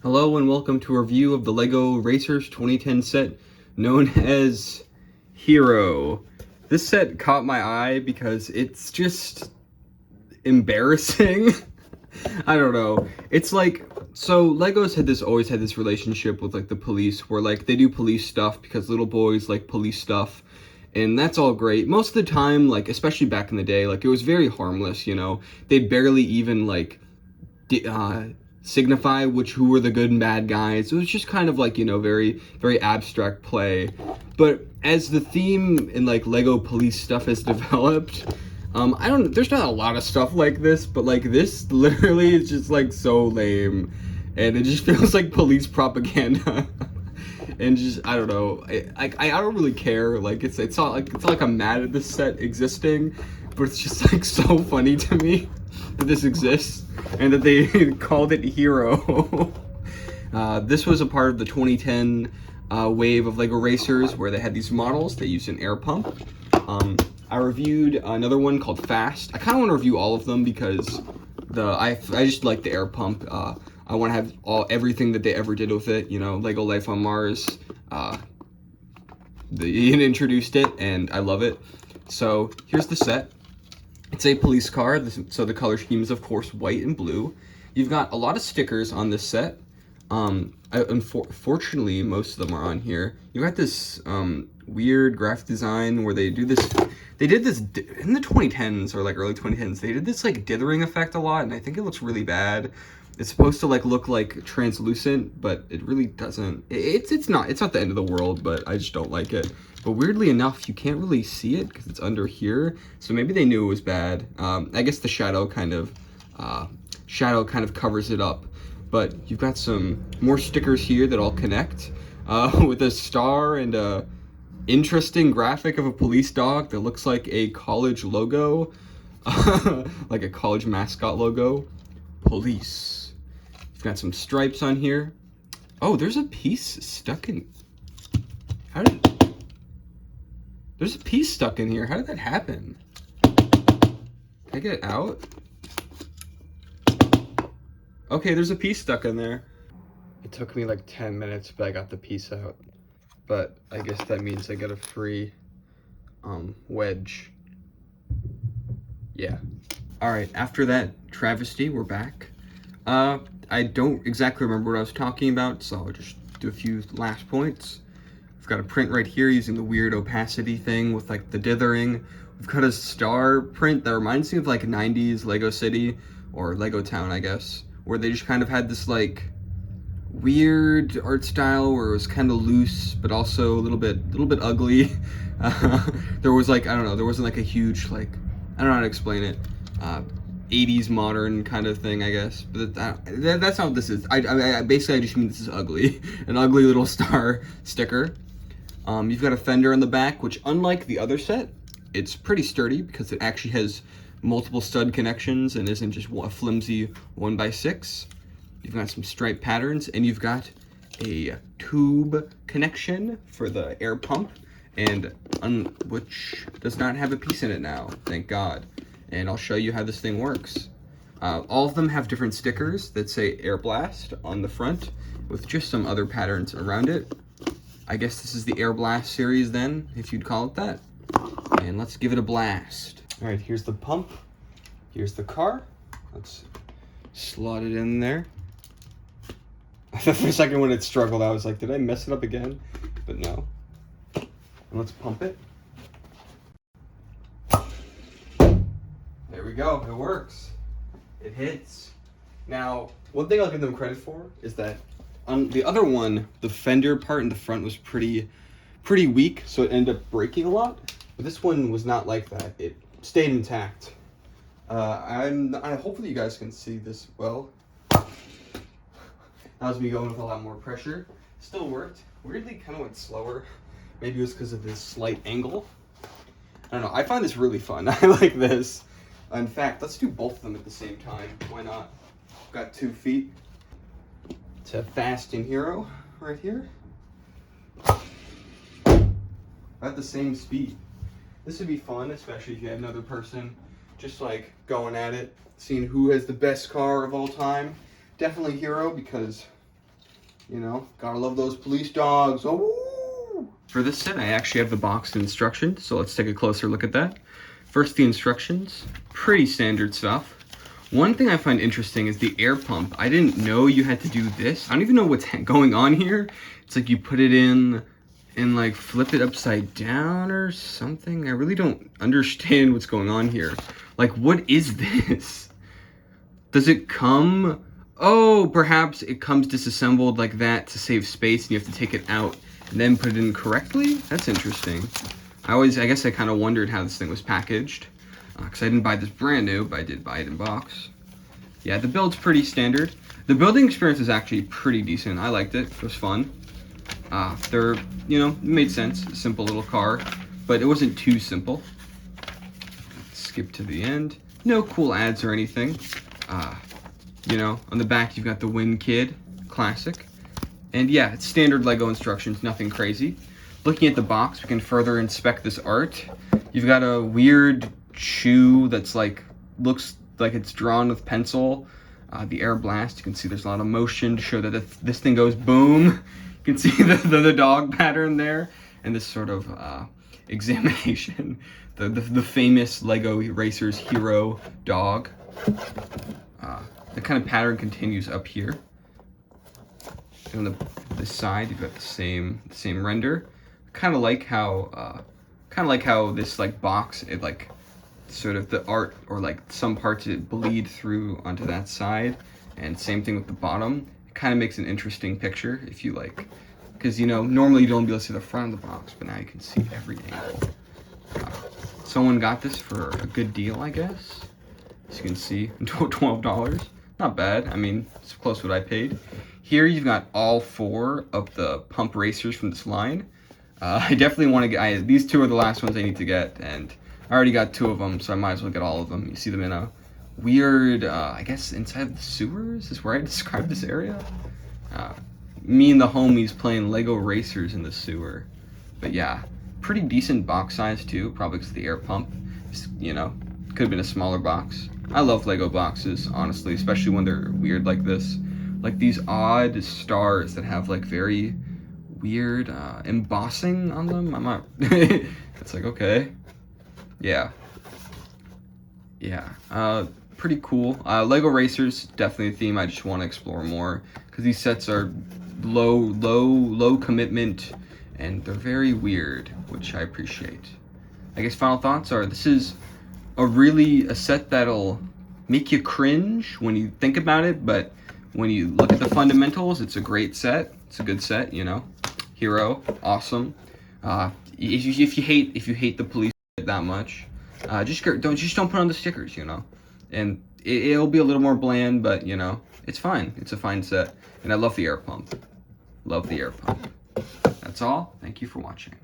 Hello and welcome to a review of the LEGO Racers 2010 set known as Hero. This set caught my eye because it's just embarrassing. I don't know. It's like, so Legos always had this relationship with like the police where like they do police stuff because little boys like police stuff. And that's all great. Most of the time, like especially back in the day, like it was very harmless, you know. They barely even like signify who were the good and bad guys. It was just kind of like, you know, very abstract play. But as the theme in like Lego police stuff has developed, there's not a lot of stuff like this, but like this literally is just like so lame, and it just feels like police propaganda. And just, I don't know, I don't really care. Like it's not like I'm mad at this set existing, but it's just like so funny to me that this exists and that they called it Hero. This was a part of the 2010 wave of Lego Racers where they had these models. They used an air pump. I reviewed another one called Fast. I kind of want to review all of them because I just like the air pump. I want to have everything that they ever did with it. You know, Lego Life on Mars. They introduced it, and I love it. So here's the set. It's a police car, so the color scheme is of course white and blue. You've got a lot of stickers on this set. Unfortunately, most of them are on here. You got this weird graphic design where they did this in the 2010s or like early 2010s. They did this like dithering effect a lot, and I think it looks really bad. It's supposed to like look like translucent, but it really doesn't. It's not the end of the world, but I just don't like it. But weirdly enough, you can't really see it because it's under here. So maybe they knew it was bad. I guess the shadow kind of covers it up. But you've got some more stickers here that all connect with a star and a interesting graphic of a police dog that looks like a college logo, like a college mascot logo. Police. You've got some stripes on here. Oh, there's a piece stuck in. There's a piece stuck in here. How did that happen? Can I get it out? Okay, there's a piece stuck in there. It took me like 10 minutes, but I got the piece out. But I guess that means I get a free wedge. Yeah. All right, after that travesty, we're back. I don't exactly remember what I was talking about, so I'll just do a few last points. We've got a print right here using the weird opacity thing with like the dithering. We've got a star print that reminds me of like 90s Lego City or Lego Town, I guess, where they just kind of had this like weird art style where it was kind of loose but also a little bit ugly. There was like, I don't know, there wasn't like a huge like, I don't know how to explain it, 80s modern kind of thing, I guess. But that's not what this is. I basically I just mean this is ugly. An ugly little star sticker. You've got a fender on the back, which unlike the other set, it's pretty sturdy because it actually has multiple stud connections and isn't just a flimsy 1x6. You've got some stripe patterns, and you've got a tube connection for the air pump, and which does not have a piece in it now, thank God. And I'll show you how this thing works. All of them have different stickers that say Air Blast on the front with just some other patterns around it. I guess this is the Air Blast series then, if you'd call it that. And let's give it a blast. All right, here's the pump. Here's the car. Let's slot it in there. For a second when it struggled, I was like, did I mess it up again? But no. And let's pump it. There we go, it works. It hits. Now, one thing I'll give them credit for is that on the other one, the fender part in the front was pretty weak, so it ended up breaking a lot. But this one was not like that. It stayed intact. Hopefully you guys can see this well. That was me going with a lot more pressure. Still worked. Weirdly, kind of went slower. Maybe it was because of this slight angle. I don't know. I find this really fun. I like this. In fact, let's do both of them at the same time. Why not? Got 2 feet. It's a Fast and Hero right here. At the same speed. This would be fun, especially if you had another person just like going at it, seeing who has the best car of all time. Definitely Hero because You know, gotta love those police dogs. Oh! For this set, I actually have the box instructions, so let's take a closer look at that. First, the instructions. Pretty standard stuff. One thing I find interesting is the air pump. I didn't know you had to do this. I don't even know what's going on here. It's like you put it in and like flip it upside down or something. I really don't understand what's going on here. Like, what is this? Does it come? Oh, perhaps it comes disassembled like that to save space and you have to take it out and then put it in correctly? That's interesting. I guess I kind of wondered how this thing was packaged. Because I didn't buy this brand new, but I did buy it in box. Yeah, the build's pretty standard. The building experience is actually pretty decent. I liked it. It was fun. They're, you know, it made sense. A simple little car, but it wasn't too simple. Skip to the end. No cool ads or anything. You know, on the back you've got the Win Kid, classic. And yeah, it's standard Lego instructions, nothing crazy. Looking at the box, we can further inspect this art. You've got a weird shoe that's like, looks like it's drawn with pencil. The air blast, you can see there's a lot of motion to show that if this thing goes boom, you can see the dog pattern there. And this sort of examination, the famous Lego Racers hero dog. The kind of pattern continues up here. And on this side, you've got the same render. Kind of like how this like box, it like sort of the art or like some parts it bleed through onto that side, and same thing with the bottom. It kind of makes an interesting picture if you like, because you know normally you don't be able to see the front of the box, but now you can see every angle. Someone got this for a good deal, I guess. As you can see, $12. Not bad. I mean, it's close to what I paid. Here you've got all 4 of the pump racers from this line. I definitely want to get, these 2 are the last ones I need to get, and I already got 2 of them, so I might as well get all of them. You see them in a weird, I guess inside the sewers is where I describe this area. Me and the homies playing Lego Racers in the sewer. But yeah, pretty decent box size too, probably because of the air pump. You know, could have been a smaller box. I love Lego boxes, honestly, especially when they're weird like this. Like these odd stars that have like very weird embossing on them. I'm not, it's like, okay. Yeah. Pretty cool. Lego Racers, definitely a theme I just want to explore more, because these sets are low commitment, and they're very weird, which I appreciate. I guess final thoughts are, this is a set that'll make you cringe when you think about it, but when you look at the fundamentals, it's a great set. It's a good set, you know. Hero, awesome. If you hate the police that much, just don't put on the stickers, you know. And it'll be a little more bland, but you know, it's fine. It's a fine set, and I love the air pump. Love the air pump. That's all. Thank you for watching.